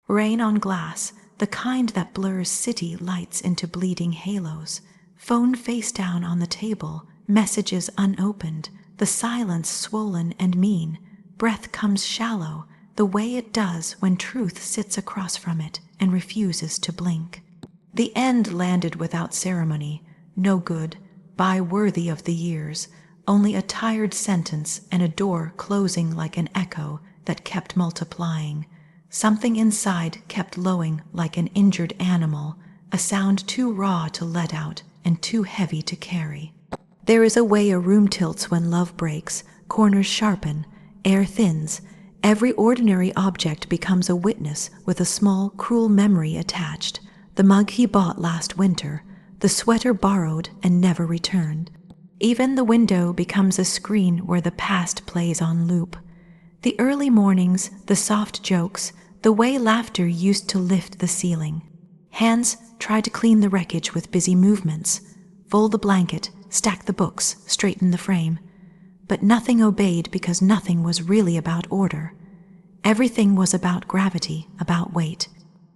Rain on glass, the kind that blurs city lights into bleeding halos. Phone face down on the table, messages unopened, the silence swollen and mean. Breath comes shallow, the way it does when truth sits across from it and refuses to blink. The end landed without ceremony, no good, by worthy of the years, only a tired sentence and a door closing like an echo that kept multiplying. Something inside kept lowing like an injured animal, a sound too raw to let out and too heavy to carry. There is a way a room tilts when love breaks, corners sharpen, air thins. Every ordinary object becomes a witness with a small, cruel memory attached. The mug he bought last winter, the sweater borrowed and never returned. Even the window becomes a screen where the past plays on loop. The early mornings, the soft jokes, the way laughter used to lift the ceiling. Hands try to clean the wreckage with busy movements, fold the blanket, stack the books, straighten the frame. But nothing obeyed because nothing was really about order. Everything was about gravity, about weight,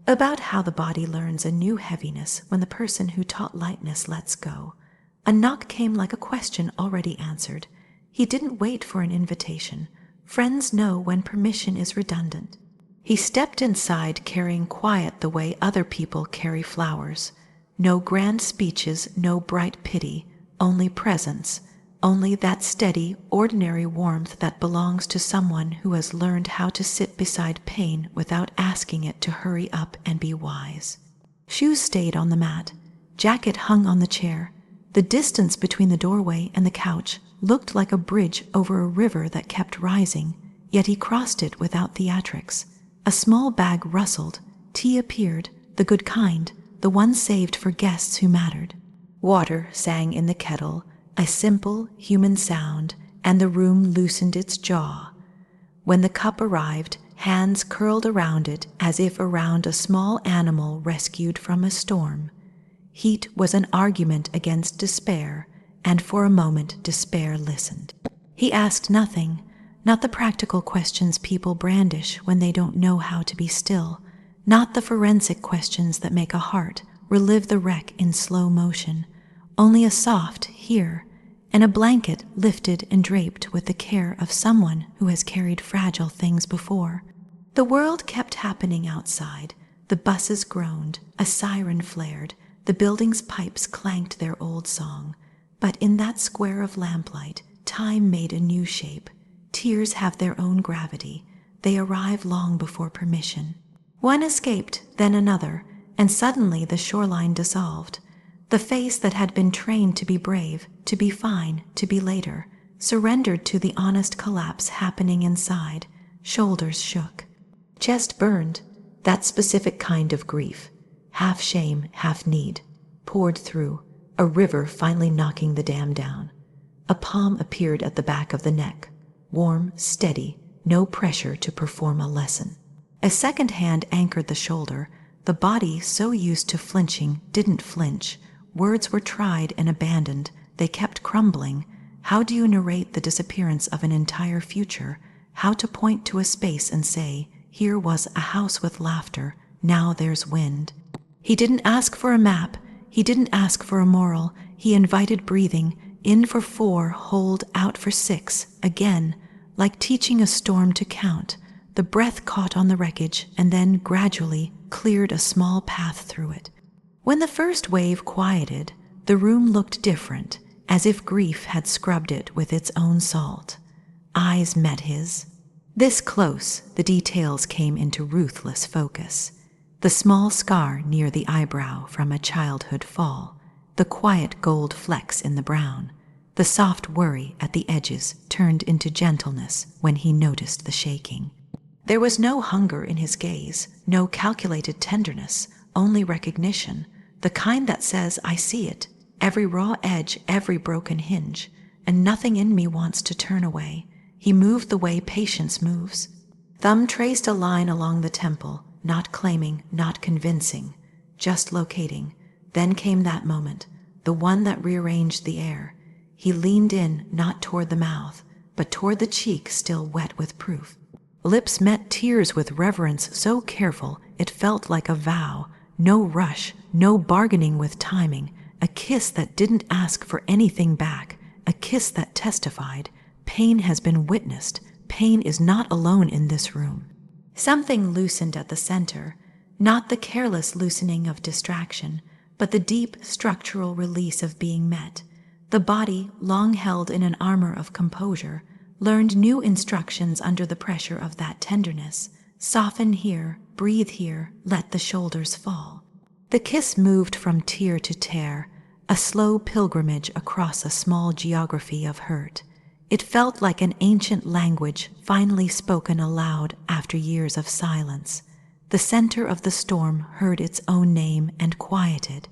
about how the body learns a new heaviness when the person who taught lightness lets go. A knock came like a question already answered. He didn't wait for an invitation. Friends know when permission is redundant. He stepped inside carrying quiet the way other people carry flowers. No grand speeches, no bright pity, only presence, only that steady, ordinary warmth that belongs to someone who has learned how to sit beside pain without asking it to hurry up and be wise. Shoes stayed on the mat, jacket hung on the chair. The distance between the doorway and the couch looked like a bridge over a river that kept rising, yet he crossed it without theatrics. A small bag rustled, tea appeared, the good kind, the one saved for guests who mattered. Water sang in the kettle, a simple human sound, and the room loosened its jaw. When the cup arrived, hands curled around it as if around a small animal rescued from a storm. Heat was an argument against despair, and for a moment despair listened. He asked nothing, not the practical questions people brandish when they don't know how to be still, not the forensic questions that make a heart relive the wreck in slow motion, only a soft here, and a blanket lifted and draped with the care of someone who has carried fragile things before. The world kept happening outside. The buses groaned, a siren flared, the building's pipes clanked their old song. But in that square of lamplight, time made a new shape. Tears have their own gravity. They arrive long before permission. One escaped, then another, and suddenly the shoreline dissolved. The face that had been trained to be brave, to be fine, to be later, surrendered to the honest collapse happening inside. Shoulders shook. Chest burned. That specific kind of grief, half shame, half need, poured through, a river finally knocking the dam down. A palm appeared at the back of the neck, warm, steady, no pressure to perform a lesson. A second hand anchored the shoulder. The body, so used to flinching, didn't flinch. Words were tried and abandoned. They kept crumbling. How do you narrate the disappearance of an entire future? How to point to a space and say, here was a house with laughter, now there's wind. He didn't ask for a map. He didn't ask for a moral. He invited breathing, in for 4, hold, out for 6, again, like teaching a storm to count. The breath caught on the wreckage and then, gradually, cleared a small path through it. When the first wave quieted, the room looked different, as if grief had scrubbed it with its own salt. Eyes met his. This close, the details came into ruthless focus. The small scar near the eyebrow from a childhood fall, the quiet gold flecks in the brown, the soft worry at the edges turned into gentleness when he noticed the shaking. There was no hunger in his gaze, no calculated tenderness, only recognition, the kind that says, I see it, every raw edge, every broken hinge, and nothing in me wants to turn away. He moved the way patience moves. Thumb traced a line along the temple, not claiming, not convincing, just locating. Then came that moment, the one that rearranged the air. He leaned in, not toward the mouth, but toward the cheek still wet with proof. Lips met tears with reverence so careful It felt like a vow, no rush, no bargaining with timing, a kiss that didn't ask for anything back, a kiss that testified, pain has been witnessed, pain is not alone in this room. Something loosened at the center, not the careless loosening of distraction, but the deep structural release of being met. The body, long held in an armor of composure, learned new instructions under the pressure of that tenderness. Soften here, breathe here, let the shoulders fall. The kiss moved from tear to tear, a slow pilgrimage across a small geography of hurt. It felt like an ancient language finally spoken aloud after years of silence. The center of the storm heard its own name and quieted.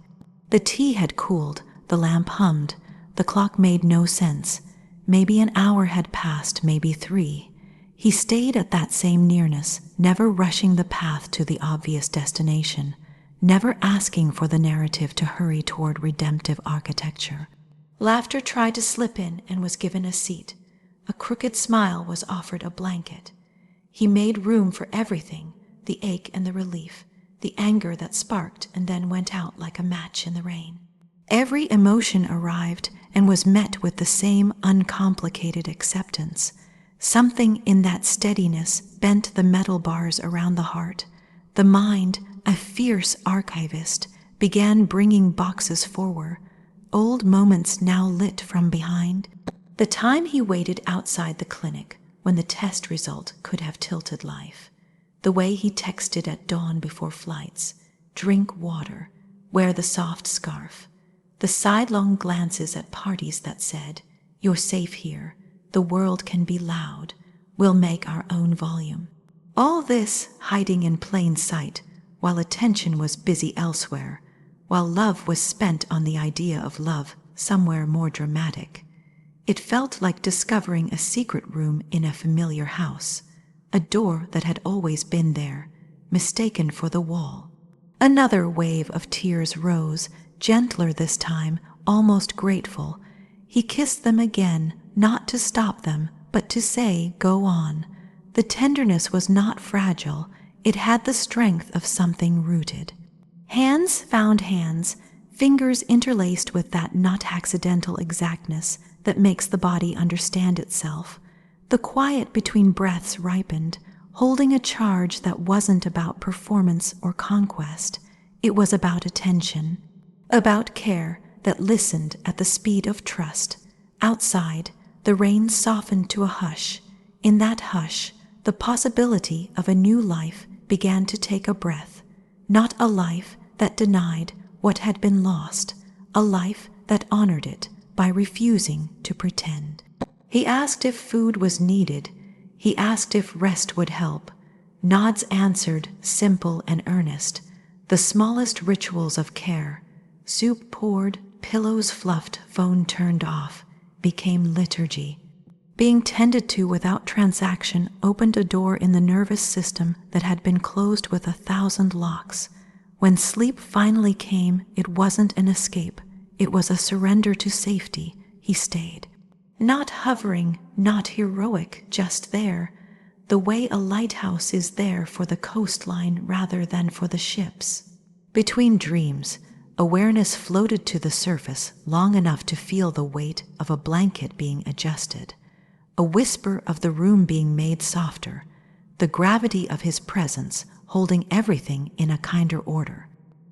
The tea had cooled, the lamp hummed, the clock made no sense. Maybe an hour had passed, maybe 3. He stayed at that same nearness, never rushing the path to the obvious destination, never asking for the narrative to hurry toward redemptive architecture. Laughter tried to slip in and was given a seat. A crooked smile was offered a blanket. He made room for everything, the ache and the relief, the anger that sparked and then went out like a match in the rain. Every emotion arrived and was met with the same uncomplicated acceptance. Something in that steadiness bent the metal bars around the heart. The mind, a fierce archivist, began bringing boxes forward, old moments now lit from behind. The time he waited outside the clinic when the test result could have tilted life. The way he texted at dawn before flights, drink water, wear the soft scarf. The sidelong glances at parties that said, you're safe here, the world can be loud, we'll make our own volume. All this hiding in plain sight, while attention was busy elsewhere, while love was spent on the idea of love somewhere more dramatic. It felt like discovering a secret room in a familiar house, a door that had always been there, mistaken for the wall. Another wave of tears rose, gentler this time, almost grateful. He kissed them again, not to stop them, but to say, go on. The tenderness was not fragile, it had the strength of something rooted. Hands found hands, fingers interlaced with that not accidental exactness that makes the body understand itself. The quiet between breaths ripened, holding a charge that wasn't about performance or conquest. It was about attention, about care that listened at the speed of trust. Outside, the rain softened to a hush. In that hush, the possibility of a new life began to take a breath. Not a life that denied what had been lost, a life that honored it by refusing to pretend. He asked if food was needed. He asked if rest would help. Nods answered, simple and earnest, the smallest rituals of care. Soup poured, pillows fluffed, phone turned off, became liturgy. Being tended to without transaction opened a door in the nervous system that had been closed with 1,000 locks. When sleep finally came, it wasn't an escape. It was a surrender to safety. He stayed. Not hovering, not heroic, just there. The way a lighthouse is there for the coastline rather than for the ships. Between dreams, awareness floated to the surface long enough to feel the weight of a blanket being adjusted, a whisper of the room being made softer, the gravity of his presence holding everything in a kinder order.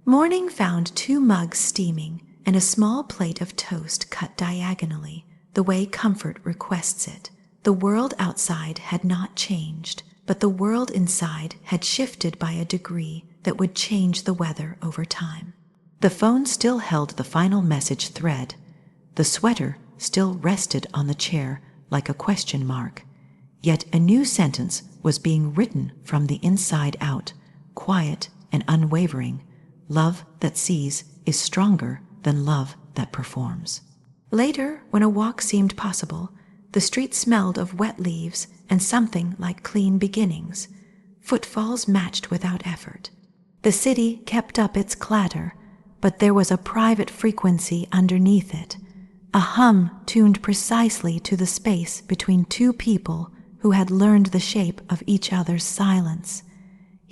Morning found 2 mugs steaming and a small plate of toast cut diagonally, the way comfort requests it. The world outside had not changed, but the world inside had shifted by a degree that would change the weather over time. The phone still held the final message thread. The sweater still rested on the chair like a question mark. Yet a new sentence was being written from the inside out, quiet and unwavering. Love that sees is stronger than love that performs. Later, when a walk seemed possible, the street smelled of wet leaves and something like clean beginnings. Footfalls matched without effort. The city kept up its clatter, but there was a private frequency underneath it, a hum tuned precisely to the space between 2 people who had learned the shape of each other's silence.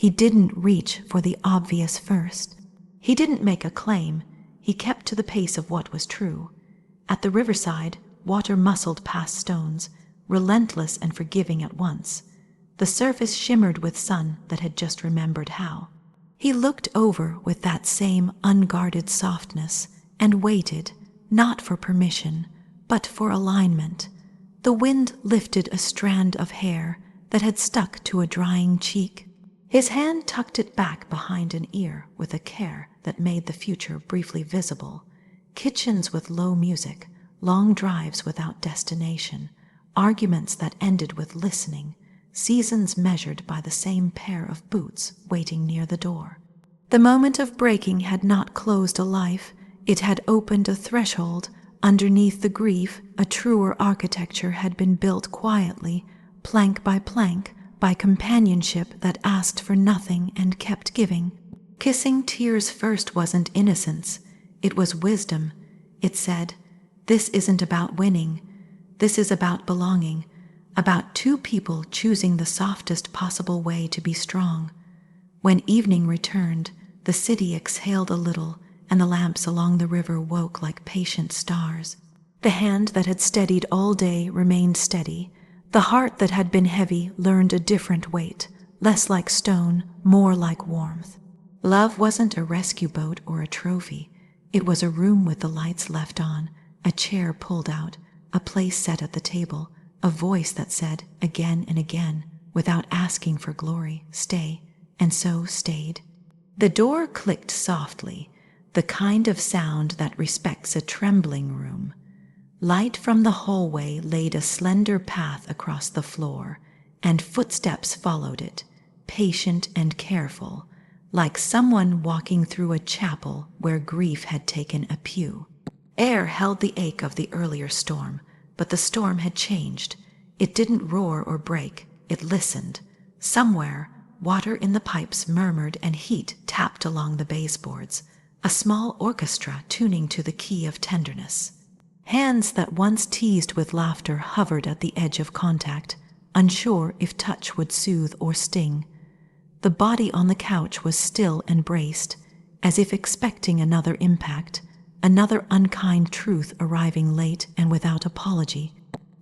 He didn't reach for the obvious first. He didn't make a claim. He kept to the pace of what was true. At the riverside, water muscled past stones, relentless and forgiving at once. The surface shimmered with sun that had just remembered how. He looked over with that same unguarded softness and waited, not for permission, but for alignment. The wind lifted a strand of hair that had stuck to a drying cheek. His hand tucked it back behind an ear with a care that made the future briefly visible. Kitchens with low music, long drives without destination, arguments that ended with listening, seasons measured by the same pair of boots waiting near the door. The moment of breaking had not closed a life, it had opened a threshold. Underneath the grief, a truer architecture had been built quietly, plank, by companionship that asked for nothing and kept giving. Kissing tears first wasn't innocence, it was wisdom. It said, "This isn't about winning. This is about belonging, about two people choosing the softest possible way to be strong." When evening returned, the city exhaled a little, and the lamps along the river woke like patient stars. The hand that had steadied all day remained steady. The heart that had been heavy learned a different weight, less like stone, more like warmth. Love wasn't a rescue boat or a trophy. It was a room with the lights left on, a chair pulled out, a place set at the table, a voice that said again and again, without asking for glory, "Stay," and so stayed. The door clicked softly, the kind of sound that respects a trembling room. Light from the hallway laid a slender path across the floor, and footsteps followed it, patient and careful, like someone walking through a chapel where grief had taken a pew. Air held the ache of the earlier storm, but the storm had changed. It didn't roar or break, it listened. Somewhere, water in the pipes murmured and heat tapped along the baseboards, a small orchestra tuning to the key of tenderness. Hands that once teased with laughter hovered at the edge of contact, unsure if touch would soothe or sting. The body on the couch was still and braced, as if expecting another impact, another unkind truth arriving late and without apology.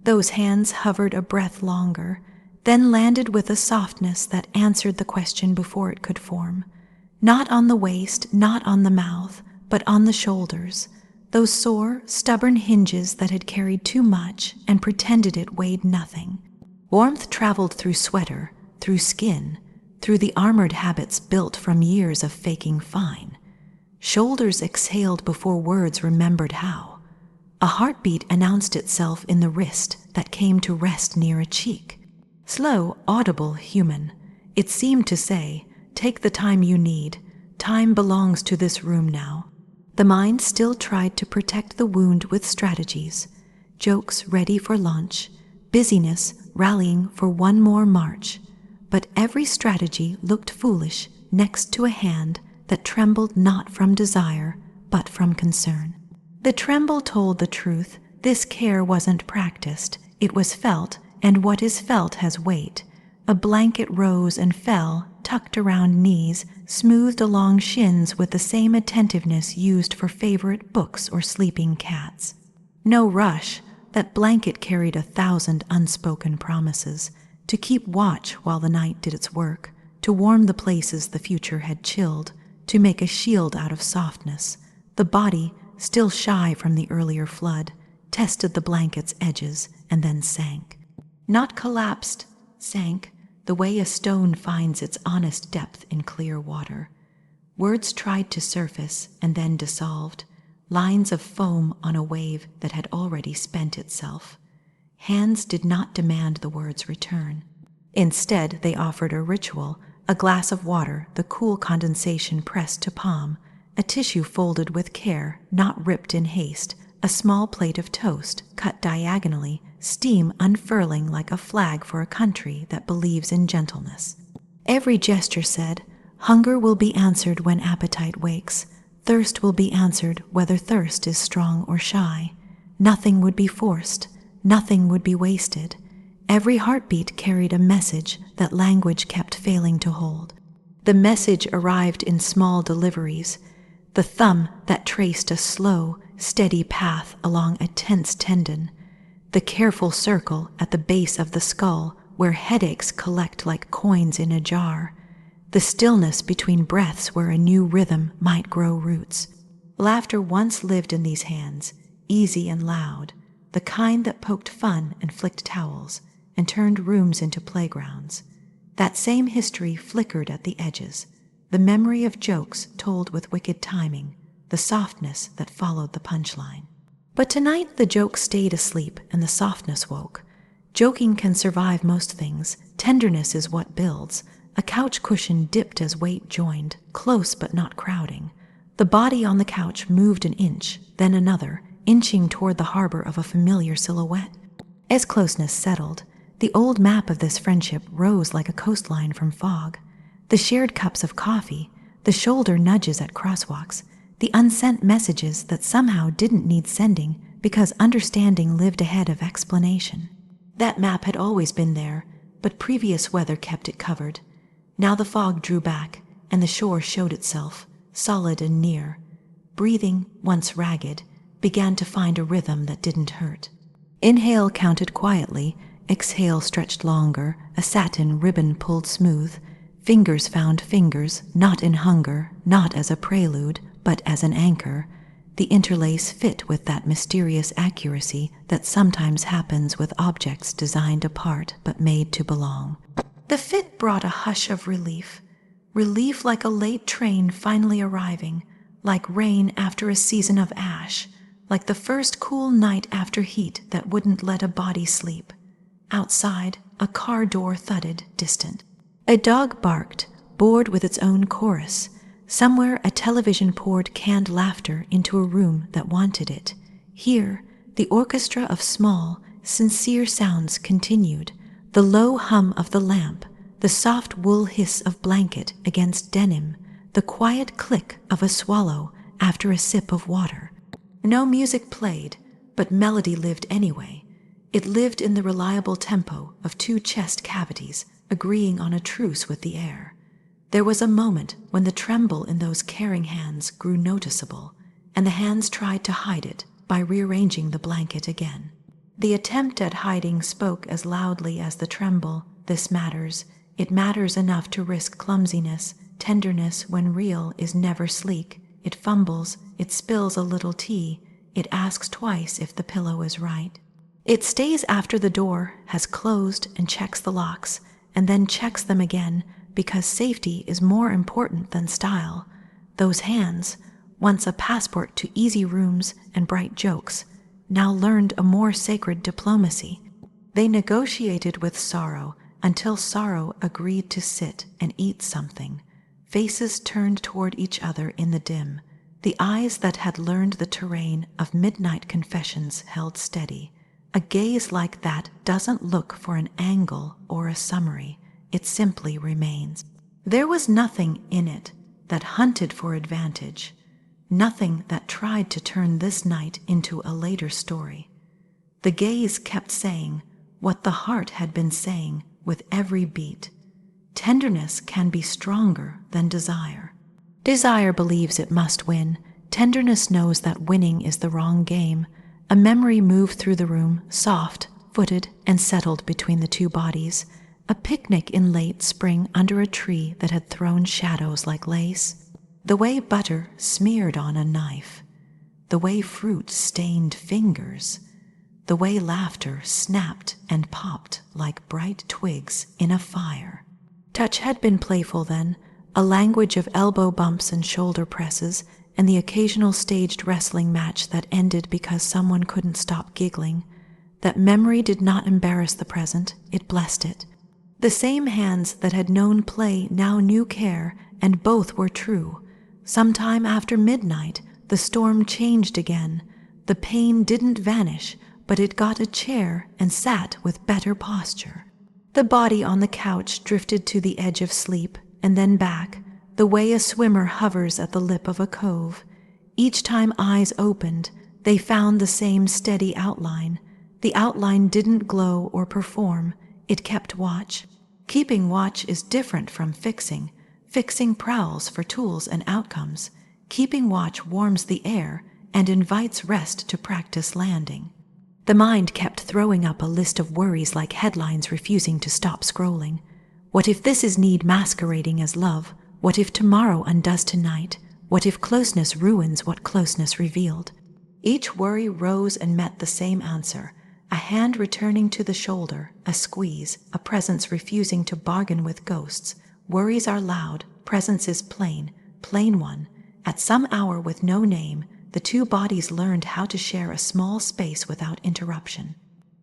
Those hands hovered a breath longer, then landed with a softness that answered the question before it could form. Not on the waist, not on the mouth, but on the shoulders, those sore, stubborn hinges that had carried too much and pretended it weighed nothing. Warmth traveled through sweater, through skin, through the armored habits built from years of faking fine. Shoulders exhaled before words remembered how. A heartbeat announced itself in the wrist that came to rest near a cheek. Slow, audible, human. It seemed to say, "Take the time you need. Time belongs to this room now." The mind still tried to protect the wound with strategies. Jokes ready for lunch, busyness rallying for one more march. But every strategy looked foolish next to a hand that trembled not from desire, but from concern. The tremble told the truth. This care wasn't practiced, it was felt, and what is felt has weight. A blanket rose and fell, tucked around knees, smoothed along shins with the same attentiveness used for favorite books or sleeping cats. No rush, that blanket carried 1,000 unspoken promises, to keep watch while the night did its work, to warm the places the future had chilled, to make a shield out of softness. The body, still shy from the earlier flood, tested the blanket's edges and then sank. Not collapsed, sank, the way a stone finds its honest depth in clear water. Words tried to surface and then dissolved, lines of foam on a wave that had already spent itself. Hands did not demand the words return. Instead, they offered a ritual, a glass of water, the cool condensation pressed to palm, a tissue folded with care, not ripped in haste, a small plate of toast, cut diagonally, steam unfurling like a flag for a country that believes in gentleness. Every gesture said, "Hunger will be answered when appetite wakes. Thirst will be answered whether thirst is strong or shy. Nothing would be forced. Nothing would be wasted." Every heartbeat carried a message that language kept failing to hold. The message arrived in small deliveries, the thumb that traced a slow, steady path along a tense tendon, the careful circle at the base of the skull where headaches collect like coins in a jar, the stillness between breaths where a new rhythm might grow roots. Laughter once lived in these hands, easy and loud, the kind that poked fun and flicked towels and turned rooms into playgrounds. That same history flickered at the edges, the memory of jokes told with wicked timing, the softness that followed the punchline. But tonight the joke stayed asleep and the softness woke. Joking can survive most things. Tenderness is what builds. A couch cushion dipped as weight joined, close but not crowding. The body on the couch moved an inch, then another, inching toward the harbor of a familiar silhouette. As closeness settled, the old map of this friendship rose like a coastline from fog. The shared cups of coffee, the shoulder nudges at crosswalks, the unsent messages that somehow didn't need sending because understanding lived ahead of explanation. That map had always been there, but previous weather kept it covered. Now the fog drew back, and the shore showed itself, solid and near. Breathing, once ragged, began to find a rhythm that didn't hurt. Inhale counted quietly, exhale stretched longer, a satin ribbon pulled smooth. Fingers found fingers, not in hunger, not as a prelude, but as an anchor. The interlace fit with that mysterious accuracy that sometimes happens with objects designed apart but made to belong. The fit brought a hush of relief. Relief like a late train finally arriving, like rain after a season of ash, like the first cool night after heat that wouldn't let a body sleep. Outside, a car door thudded, distant. A dog barked, bored with its own chorus. Somewhere a television poured canned laughter into a room that wanted it. Here, the orchestra of small, sincere sounds continued. The low hum of the lamp, the soft wool hiss of blanket against denim, the quiet click of a swallow after a sip of water. No music played, but melody lived anyway. It lived in the reliable tempo of two chest cavities agreeing on a truce with the air. There was a moment when the tremble in those caring hands grew noticeable, and the hands tried to hide it by rearranging the blanket again. The attempt at hiding spoke as loudly as the tremble. This matters. It matters enough to risk clumsiness. Tenderness, when real, is never sleek. It fumbles, it spills a little tea, it asks twice if the pillow is right. It stays after the door has closed and checks the locks, and then checks them again because safety is more important than style. Those hands, once a passport to easy rooms and bright jokes, now learned a more sacred diplomacy. They negotiated with sorrow until sorrow agreed to sit and eat something. Faces turned toward each other in the dim. The eyes that had learned the terrain of midnight confessions held steady. A gaze like that doesn't look for an angle or a summary. It simply remains. There was nothing in it that hunted for advantage, nothing that tried to turn this night into a later story. The gaze kept saying what the heart had been saying with every beat. Tenderness can be stronger than desire. Desire believes it must win. Tenderness knows that winning is the wrong game. A memory moved through the room, soft, footed, and settled between the two bodies. A picnic in late spring under a tree that had thrown shadows like lace. The way butter smeared on a knife. The way fruit stained fingers. The way laughter snapped and popped like bright twigs in a fire. Touch had been playful then, a language of elbow bumps and shoulder presses, and the occasional staged wrestling match that ended because someone couldn't stop giggling. That memory did not embarrass the present, it blessed it. The same hands that had known play now knew care, and both were true. Sometime after midnight, the storm changed again. The pain didn't vanish, but it got a chair and sat with better posture. The body on the couch drifted to the edge of sleep, and then back, the way a swimmer hovers at the lip of a cove. Each time eyes opened, they found the same steady outline. The outline didn't glow or perform, it kept watch. Keeping watch is different from fixing. Fixing prowls for tools and outcomes. Keeping watch warms the air and invites rest to practice landing. The mind kept throwing up a list of worries like headlines refusing to stop scrolling. What if this is need masquerading as love? What if tomorrow undoes tonight? What if closeness ruins what closeness revealed? Each worry rose and met the same answer. A hand returning to the shoulder, a squeeze, a presence refusing to bargain with ghosts. Worries are loud, presence is plain, plain one. At some hour with no name, the two bodies learned how to share a small space without interruption.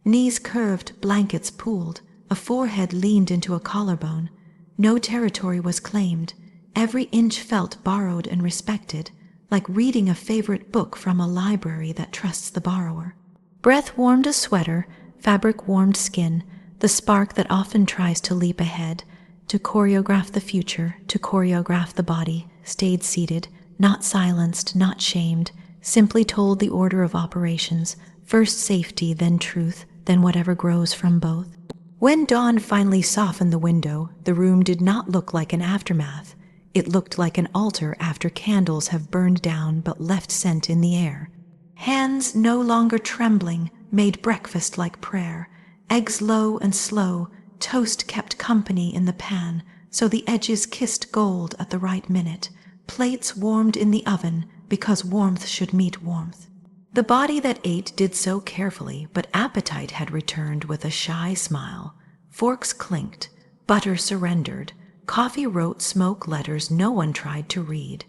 Knees curved, blankets pooled, a forehead leaned into a collarbone. No territory was claimed. Every inch felt borrowed and respected, like reading a favorite book from a library that trusts the borrower. Breath warmed a sweater, fabric warmed skin, the spark that often tries to leap ahead, to choreograph the future, to choreograph the body, stayed seated, not silenced, not shamed, simply told the order of operations, first safety, then truth, then whatever grows from both. When dawn finally softened the window, the room did not look like an aftermath. It looked like an altar after candles have burned down but left scent in the air. Hands no longer trembling made breakfast like prayer. Eggs low and slow, toast kept company in the pan, so the edges kissed gold at the right minute. Plates warmed in the oven because warmth should meet warmth. The body that ate did so carefully, but appetite had returned with a shy smile. Forks clinked, butter surrendered, coffee wrote smoke letters no one tried to read.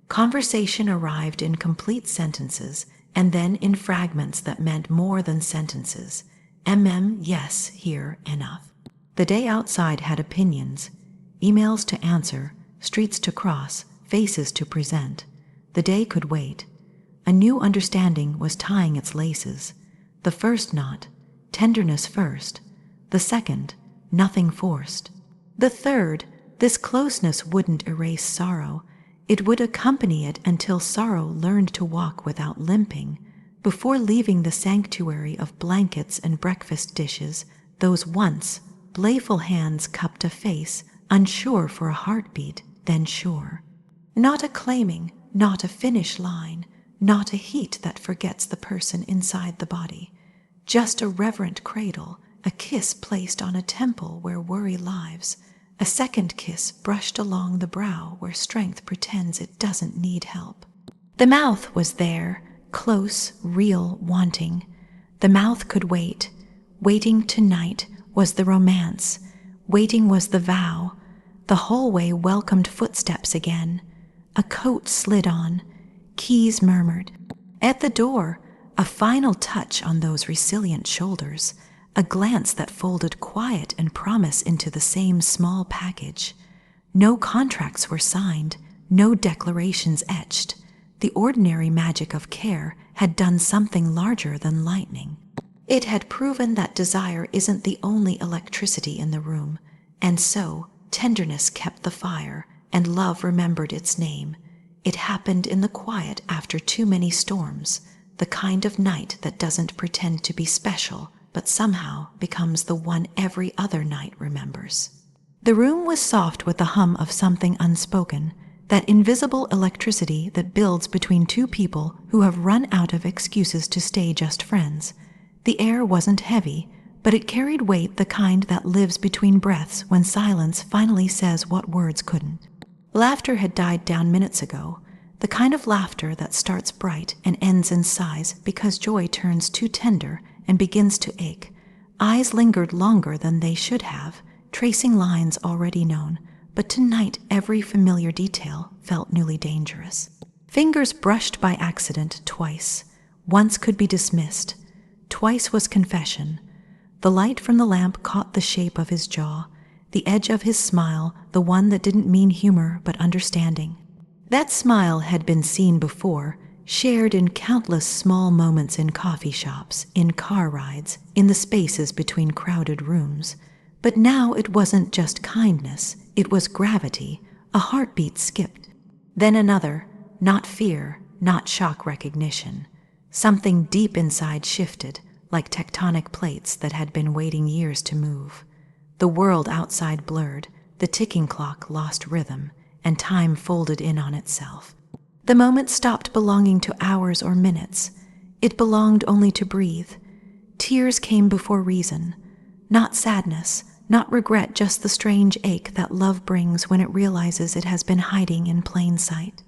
Conversation arrived in complete sentences, and then in fragments that meant more than sentences. Yes, here, enough. The day outside had opinions, emails to answer, streets to cross, faces to present. The day could wait. A new understanding was tying its laces. The first knot, tenderness first. The second, nothing forced. The third, this closeness wouldn't erase sorrow. It would accompany it until sorrow learned to walk without limping. Before leaving the sanctuary of blankets and breakfast dishes, those once playful hands cupped a face, unsure for a heartbeat, then sure. Not a claiming, not a finish line, not a heat that forgets the person inside the body. Just a reverent cradle, a kiss placed on a temple where worry lives, a second kiss brushed along the brow where strength pretends it doesn't need help. The mouth was there, close, real, wanting. The mouth could wait. Waiting tonight was the romance. Waiting was the vow. The hallway welcomed footsteps again. A coat slid on. Keys murmured. At the door, a final touch on those resilient shoulders, a glance that folded quiet and promise into the same small package. No contracts were signed, no declarations etched. The ordinary magic of care had done something larger than lightning. It had proven that desire isn't the only electricity in the room, and so tenderness kept the fire, and love remembered its name. It happened in the quiet after too many storms, the kind of night that doesn't pretend to be special, but somehow becomes the one every other night remembers. The room was soft with the hum of something unspoken, that invisible electricity that builds between two people who have run out of excuses to stay just friends. The air wasn't heavy, but it carried weight, the kind that lives between breaths when silence finally says what words couldn't. Laughter had died down minutes ago, the kind of laughter that starts bright and ends in sighs because joy turns too tender and begins to ache. Eyes lingered longer than they should have, tracing lines already known, but tonight every familiar detail felt newly dangerous. Fingers brushed by accident twice. Once could be dismissed. Twice was confession. The light from the lamp caught the shape of his jaw, the edge of his smile, the one that didn't mean humor but understanding. That smile had been seen before, shared in countless small moments in coffee shops, in car rides, in the spaces between crowded rooms. But now it wasn't just kindness, it was gravity, a heartbeat skipped. Then another, not fear, not shock recognition. Something deep inside shifted, like tectonic plates that had been waiting years to move. The world outside blurred, the ticking clock lost rhythm, and time folded in on itself. The moment stopped belonging to hours or minutes. It belonged only to breathe. Tears came before reason. Not sadness, not regret, just the strange ache that love brings when it realizes it has been hiding in plain sight.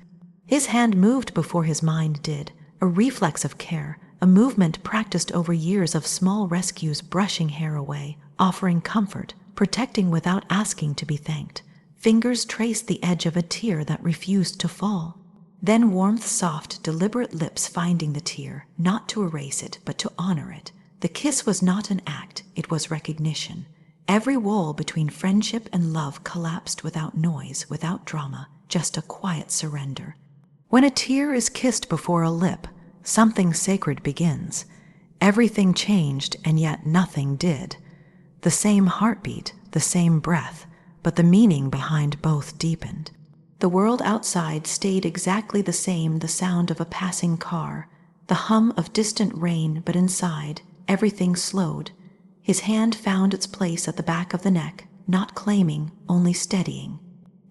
His hand moved before his mind did, a reflex of care, a movement practiced over years of small rescues, brushing hair away, offering comfort, protecting without asking to be thanked. Fingers traced the edge of a tear that refused to fall. Then warmth, soft, deliberate lips finding the tear, not to erase it, but to honor it. The kiss was not an act, it was recognition. Every wall between friendship and love collapsed without noise, without drama, just a quiet surrender. When a tear is kissed before a lip, something sacred begins. Everything changed, and yet nothing did. The same heartbeat, the same breath, but the meaning behind both deepened. The world outside stayed exactly the same, the sound of a passing car, the hum of distant rain, but inside, everything slowed. His hand found its place at the back of the neck, not claiming, only steadying.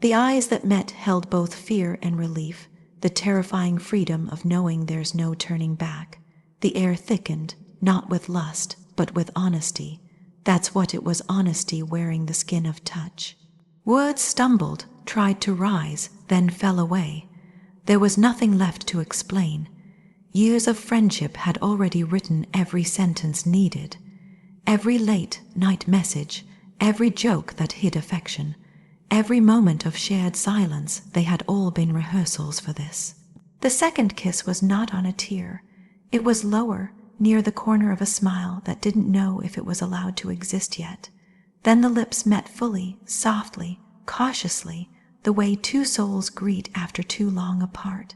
The eyes that met held both fear and relief, the terrifying freedom of knowing there's no turning back. The air thickened, not with lust, but with honesty. That's what it was, honesty wearing the skin of touch. Words stumbled, tried to rise, then fell away. There was nothing left to explain. Years of friendship had already written every sentence needed. Every late night message, every joke that hid affection, every moment of shared silence, they had all been rehearsals for this. The second kiss was not on a tear. It was lower, near the corner of a smile that didn't know if it was allowed to exist yet. Then the lips met fully, softly, cautiously, the way two souls greet after too long apart.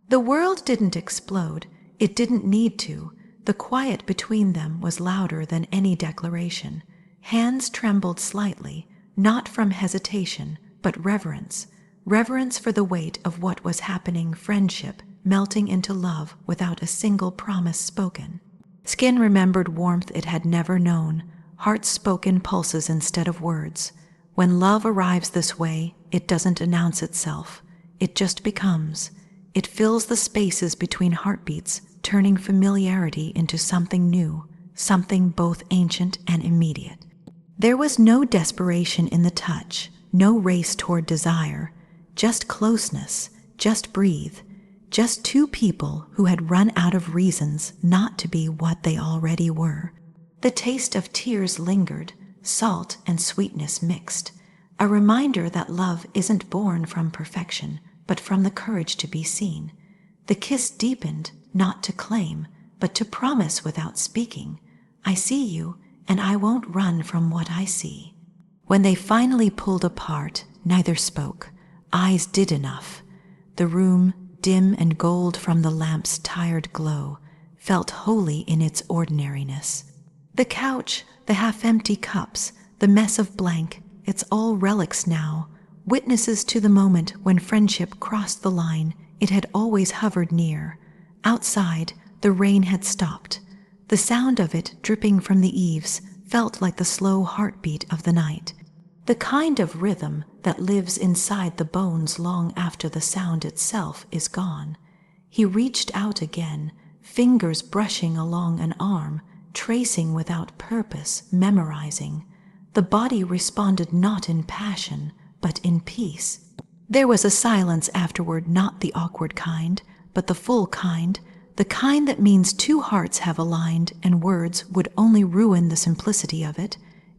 The world didn't explode. It didn't need to. The quiet between them was louder than any declaration. Hands trembled slightly, not from hesitation, but reverence. Reverence for the weight of what was happening, friendship melting into love without a single promise spoken. Skin remembered warmth it had never known, heart spoken pulses instead of words. When love arrives this way, it doesn't announce itself. It just becomes. It fills the spaces between heartbeats, turning familiarity into something new, something both ancient and immediate. There was no desperation in the touch, no race toward desire, just closeness, just breathe, just two people who had run out of reasons not to be what they already were. The taste of tears lingered, salt and sweetness mixed, a reminder that love isn't born from perfection, but from the courage to be seen. The kiss deepened, not to claim, but to promise without speaking. I see you, and I won't run from what I see. When they finally pulled apart, neither spoke. Eyes did enough. The room, dim and gold from the lamp's tired glow, felt holy in its ordinariness. The couch, the half-empty cups, the mess of blank, it's all relics now, witnesses to the moment when friendship crossed the line it had always hovered near. Outside, the rain had stopped. The sound of it dripping from the eaves felt like the slow heartbeat of the night, the kind of rhythm that lives inside the bones long after the sound itself is gone. He reached out again, fingers brushing along an arm, tracing without purpose, memorizing. The body responded not in passion, but in peace. There was a silence afterward, not the awkward kind, but the full kind, the kind that means two hearts have aligned and words would only ruin the simplicity of it.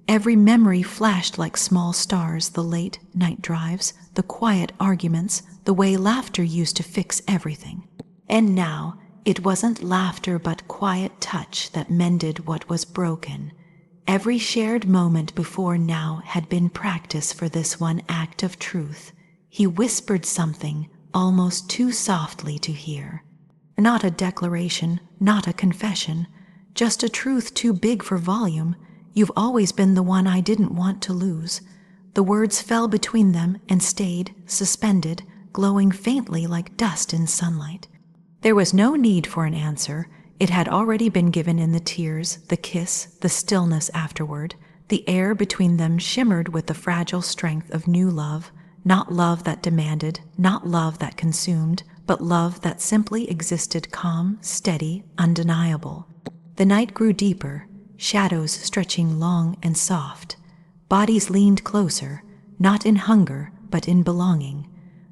Every memory flashed like small stars, the late night drives, the quiet arguments, the way laughter used to fix everything. And now, it wasn't laughter but quiet touch that mended what was broken. Every shared moment before now had been practice for this one act of truth. He whispered something, almost too softly to hear. Not a declaration, not a confession, just a truth too big for volume. You've always been the one I didn't want to lose. The words fell between them and stayed, suspended, glowing faintly like dust in sunlight. There was no need for an answer. It had already been given in the tears, the kiss, the stillness afterward. The air between them shimmered with the fragile strength of new love. Not love that demanded, not love that consumed, but love that simply existed, calm, steady, undeniable. The night grew deeper, shadows stretching long and soft. Bodies leaned closer, not in hunger, but in belonging.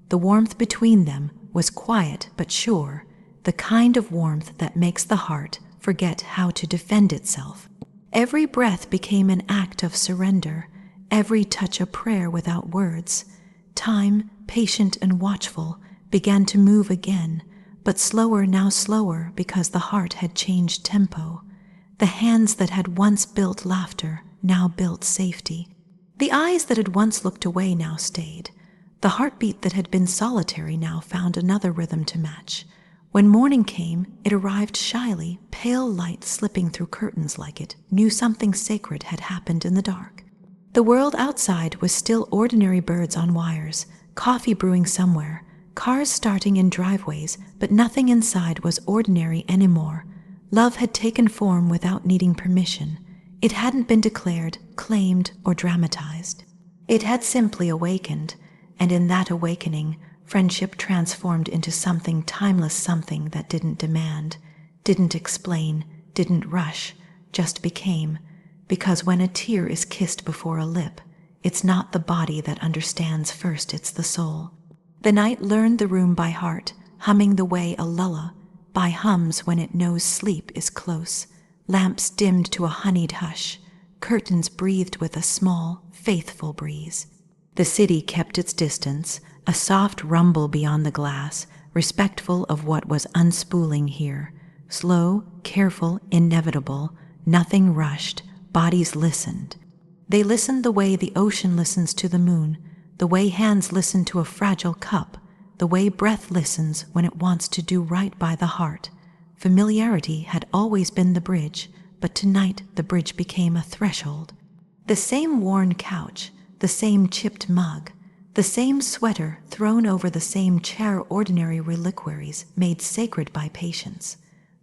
The warmth between them was quiet but sure, the kind of warmth that makes the heart forget how to defend itself. Every breath became an act of surrender, every touch a prayer without words. Time, patient and watchful, began to move again, but slower, now slower, because the heart had changed tempo. The hands that had once built laughter now built safety. The eyes that had once looked away now stayed. The heartbeat that had been solitary now found another rhythm to match. When morning came, it arrived shyly, pale light slipping through curtains like it knew something sacred had happened in the dark. The world outside was still ordinary birds on wires, coffee brewing somewhere, cars starting in driveways, but nothing inside was ordinary anymore. Love had taken form without needing permission. It hadn't been declared, claimed, or dramatized. It had simply awakened, and in that awakening, friendship transformed into something timeless, something that didn't demand, didn't explain, didn't rush, just became. Because when a tear is kissed before a lip, it's not the body that understands first, it's the soul. The night learned the room by heart, humming the way a lullaby by hums when it knows sleep is close. Lamps dimmed to a honeyed hush, curtains breathed with a small, faithful breeze. The city kept its distance, a soft rumble beyond the glass, respectful of what was unspooling here. Slow, careful, inevitable, nothing rushed. Bodies listened. They listened the way the ocean listens to the moon, the way hands listen to a fragile cup, the way breath listens when it wants to do right by the heart. Familiarity had always been the bridge, but tonight the bridge became a threshold. The same worn couch, the same chipped mug, the same sweater thrown over the same chair, ordinary reliquaries made sacred by patience.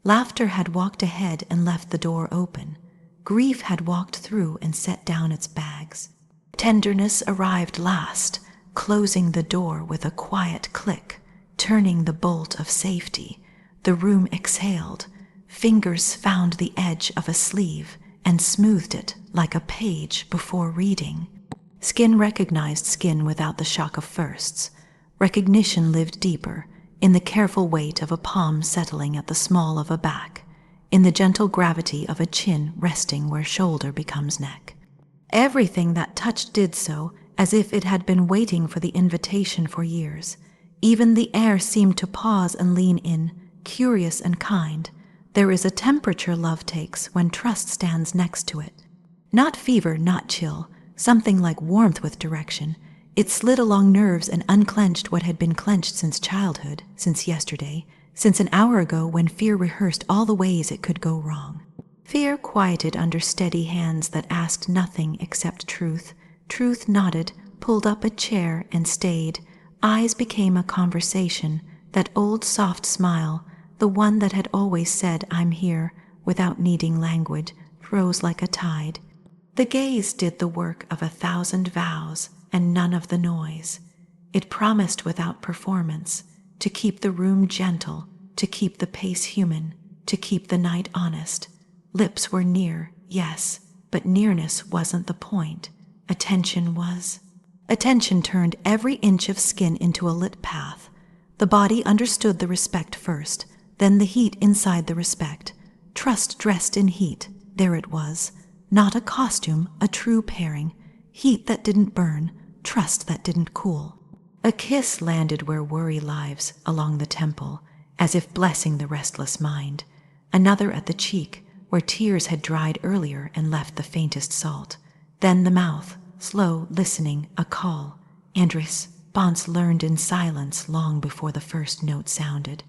Laughter had walked ahead and left the door open. Grief had walked through and set down its bags. Tenderness arrived last, closing the door with a quiet click, turning the bolt of safety. The room exhaled. Fingers found the edge of a sleeve and smoothed it like a page before reading. Skin recognized skin without the shock of firsts. Recognition lived deeper, in the careful weight of a palm settling at the small of a back, in the gentle gravity of a chin resting where shoulder becomes neck. Everything that touched did so, as if it had been waiting for the invitation for years. Even the air seemed to pause and lean in, curious and kind. There is a temperature love takes when trust stands next to it. Not fever, not chill, something like warmth with direction. It slid along nerves and unclenched what had been clenched since childhood, since yesterday, since an hour ago when fear rehearsed all the ways it could go wrong. Fear quieted under steady hands that asked nothing except truth. Truth nodded, pulled up a chair and stayed. Eyes became a conversation, that old soft smile, the one that had always said, "I'm here," without needing language, rose like a tide. The gaze did the work of 1,000 vows and none of the noise. It promised without performance, to keep the room gentle, to keep the pace human, to keep the night honest. Lips were near, yes, but nearness wasn't the point. Attention was. Attention turned every inch of skin into a lit path. The body understood the respect first, then the heat inside the respect. Trust dressed in heat, there it was. Not a costume, a true pairing. Heat that didn't burn, trust that didn't cool. A kiss landed where worry lives, along the temple, as if blessing the restless mind. Another at the cheek, where tears had dried earlier and left the faintest salt. Then the mouth, slow, listening, a call. Andres Bonce learned in silence long before the first note sounded.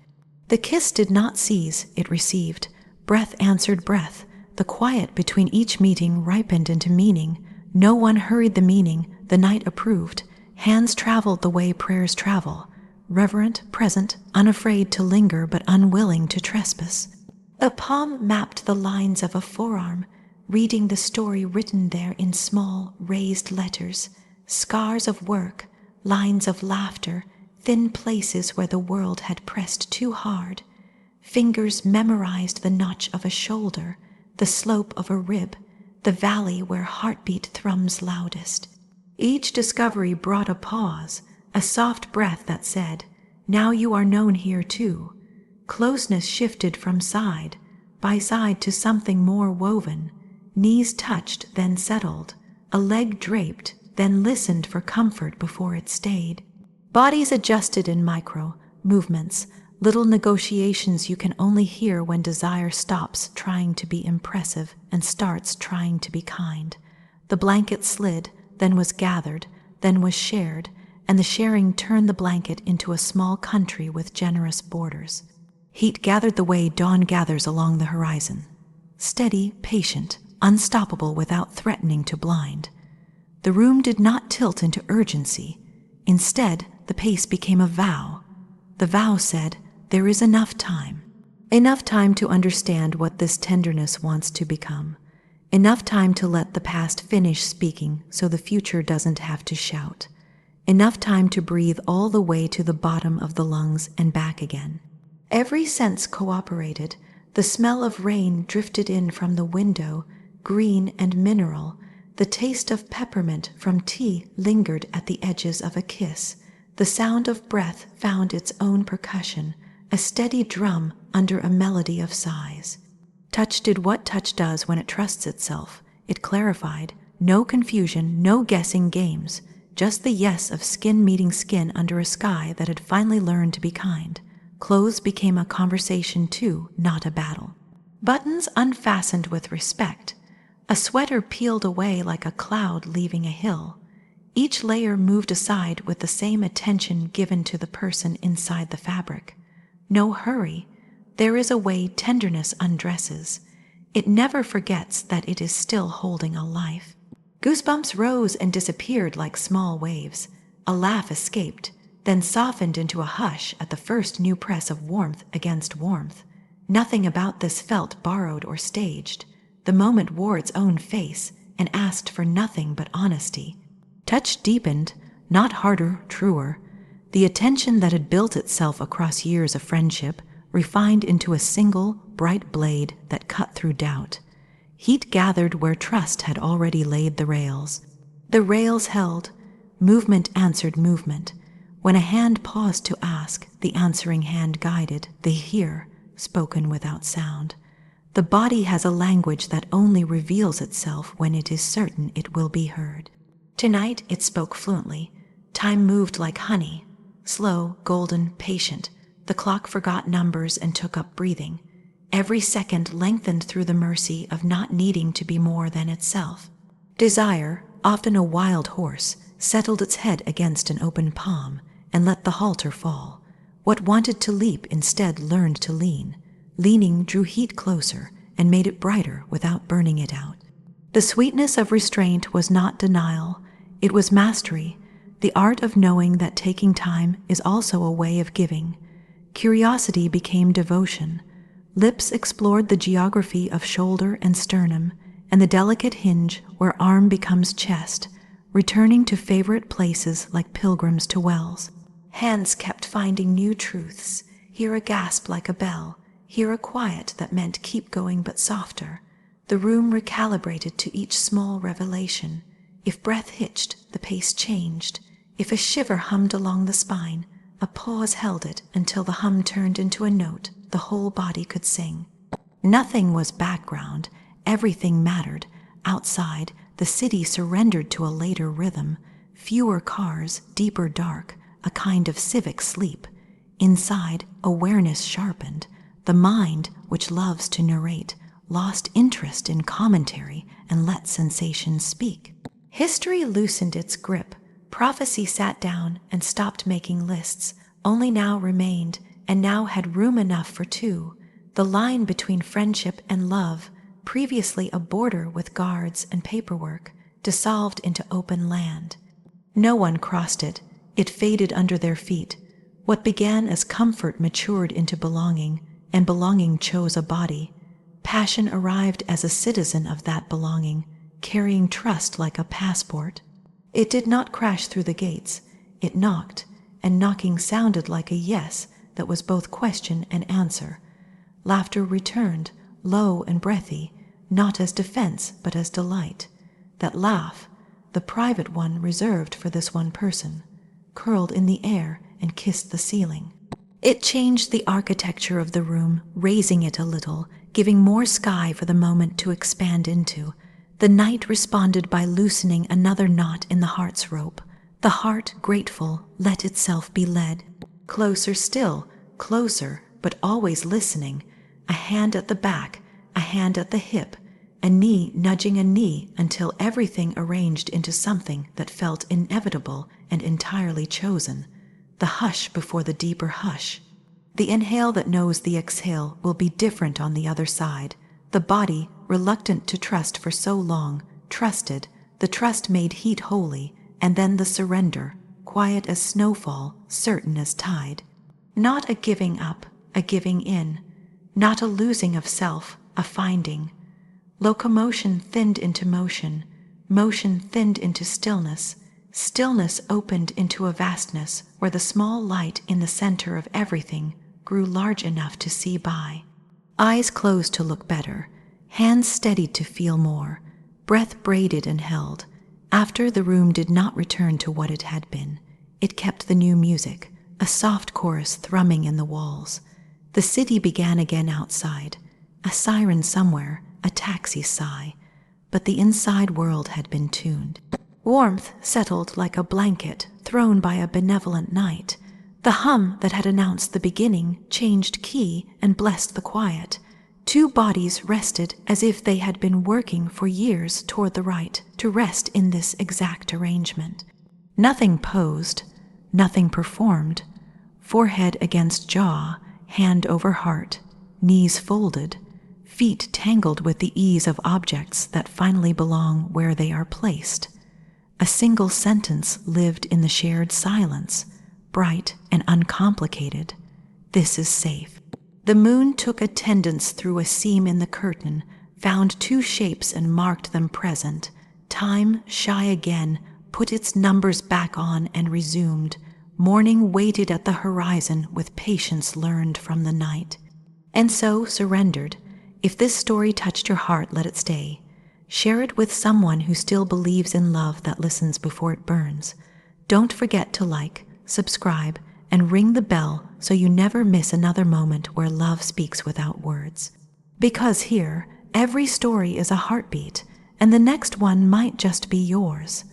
The kiss did not seize, it received. Breath answered breath. The quiet between each meeting ripened into meaning. No one hurried the meaning, the night approved. Hands traveled the way prayers travel, reverent, present, unafraid to linger but unwilling to trespass. A palm mapped the lines of a forearm, reading the story written there in small, raised letters, scars of work, lines of laughter, thin places where the world had pressed too hard. Fingers memorized the notch of a shoulder, the slope of a rib, the valley where heartbeat thrums loudest. Each discovery brought a pause, a soft breath that said, "Now you are known here too." Closeness shifted from side by side to something more woven. Knees touched, then settled. A leg draped, then listened for comfort before it stayed. Bodies adjusted in micro movements, little negotiations you can only hear when desire stops trying to be impressive and starts trying to be kind. The blanket slid, then was gathered, then was shared, and the sharing turned the blanket into a small country with generous borders. Heat gathered the way dawn gathers along the horizon. Steady, patient, unstoppable without threatening to blind. The room did not tilt into urgency. Instead, the pace became a vow. The vow said, "There is enough time." Enough time to understand what this tenderness wants to become. Enough time to let the past finish speaking so the future doesn't have to shout. Enough time to breathe all the way to the bottom of the lungs and back again. Every sense cooperated. The smell of rain drifted in from the window, green and mineral. The taste of peppermint from tea lingered at the edges of a kiss. The sound of breath found its own percussion, a steady drum under a melody of sighs. Touch did what touch does when it trusts itself. It clarified. No confusion, no guessing games. Just the yes of skin meeting skin under a sky that had finally learned to be kind. Clothes became a conversation too, not a battle. Buttons unfastened with respect. A sweater peeled away like a cloud leaving a hill. Each layer moved aside with the same attention given to the person inside the fabric. No hurry. There is a way tenderness undresses. It never forgets that it is still holding a life. Goosebumps rose and disappeared like small waves. A laugh escaped, then softened into a hush at the first new press of warmth against warmth. Nothing about this felt borrowed or staged. The moment wore its own face and asked for nothing but honesty. Touch deepened, not harder, truer. The attention that had built itself across years of friendship refined into a single, bright blade that cut through doubt. Heat gathered where trust had already laid the rails. The rails held. Movement answered movement. When a hand paused to ask, the answering hand guided. They hear, spoken without sound. The body has a language that only reveals itself when it is certain it will be heard. Tonight it spoke fluently. Time moved like honey. Slow, golden, patient. The clock forgot numbers and took up breathing. Every second lengthened through the mercy of not needing to be more than itself. Desire, often a wild horse, settled its head against an open palm and let the halter fall. What wanted to leap instead learned to lean. Leaning drew heat closer and made it brighter without burning it out. The sweetness of restraint was not denial. It was mastery, the art of knowing that taking time is also a way of giving. Curiosity became devotion. Lips explored the geography of shoulder and sternum, and the delicate hinge where arm becomes chest, returning to favorite places like pilgrims to wells. Hands kept finding new truths, here a gasp like a bell, here a quiet that meant keep going but softer. The room recalibrated to each small revelation. If breath hitched, the pace changed. If a shiver hummed along the spine, a pause held it until the hum turned into a note the whole body could sing. Nothing was background. Everything mattered. Outside, the city surrendered to a later rhythm. Fewer cars, deeper dark, a kind of civic sleep. Inside, awareness sharpened. The mind, which loves to narrate, lost interest in commentary and let sensation speak. History loosened its grip. Prophecy sat down and stopped making lists. Only now remained, and now had room enough for two. The line between friendship and love, previously a border with guards and paperwork, dissolved into open land. No one crossed it. It faded under their feet. What began as comfort matured into belonging, and belonging chose a body. Passion arrived as a citizen of that belonging, carrying trust like a passport. It did not crash through the gates. It knocked, and knocking sounded like a yes that was both question and answer. Laughter returned, low and breathy, not as defense but as delight. That laugh, the private one reserved for this one person, curled in the air and kissed the ceiling. It changed the architecture of the room, raising it a little, giving more sky for the moment to expand into. The night responded by loosening another knot in the heart's rope. The heart, grateful, let itself be led. Closer still, closer, but always listening. A hand at the back, a hand at the hip, a knee nudging a knee until everything arranged into something that felt inevitable and entirely chosen. The hush before the deeper hush. The inhale that knows the exhale will be different on the other side. The body, reluctant to trust for so long, trusted, the trust made heat holy, and then the surrender, quiet as snowfall, certain as tide. Not a giving up, a giving in. Not a losing of self, a finding. Locomotion thinned into motion, motion thinned into stillness, stillness opened into a vastness where the small light in the center of everything grew large enough to see by. Eyes closed to look better, hands steadied to feel more, breath braided and held. After, the room did not return to what it had been. It kept the new music, a soft chorus thrumming in the walls. The city began again outside, a siren somewhere, a taxi sigh, but the inside world had been tuned. Warmth settled like a blanket thrown by a benevolent night. The hum that had announced the beginning changed key and blessed the quiet. Two bodies rested as if they had been working for years toward the right to rest in this exact arrangement. Nothing posed, nothing performed. Forehead against jaw, hand over heart, knees folded, feet tangled with the ease of objects that finally belong where they are placed. A single sentence lived in the shared silence, bright and uncomplicated. This is safe. The moon took attendance through a seam in the curtain, found two shapes and marked them present. Time, shy again, put its numbers back on and resumed. Morning waited at the horizon with patience learned from the night. And so surrendered. If this story touched your heart, let it stay. Share it with someone who still believes in love that listens before it burns. Don't forget to like, subscribe, and ring the bell so you never miss another moment where love speaks without words. Because here, every story is a heartbeat, and the next one might just be yours.